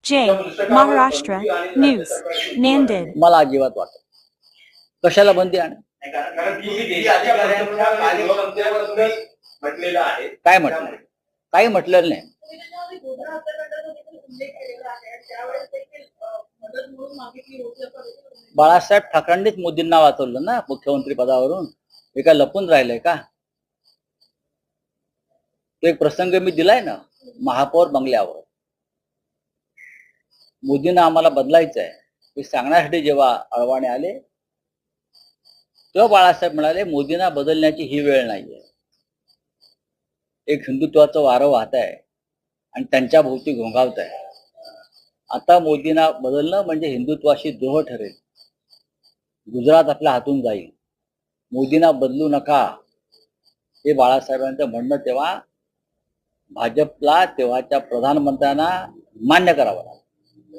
J. Maharashtra News, Nanded. मला अजिबात वाटत कशाला बंदी आण काय म्हटलं काही म्हटलेलं नाही. बाळासाहेब ठाकरेंनीच मोदींना वाचवलं ना मुख्यमंत्री पदावरून. हे काय लपून राहिलंय का? तो एक प्रसंग मी दिलाय ना महापौर बंगल्यावर. मोदींना आम्हाला बदलायचं आहे हे सांगण्यासाठी जेव्हा अळवाणे आले तेव्हा बाळासाहेब म्हणाले मोदींना बदलण्याची ही वेळ नाहीये. एक हिंदुत्वाचं वारं वाहत आहे आणि त्यांच्या भोवती घोंगावत आहे. आता मोदींना बदलणं म्हणजे हिंदुत्वाशी द्रोह ठरेल. गुजरात आपल्या हातून जाईल. मोदींना बदलू नका हे बाळासाहेबांचं म्हणणं तेव्हा भाजपला तेव्हाच्या प्रधानमंत्र्यांना मान्य करावं लागलं.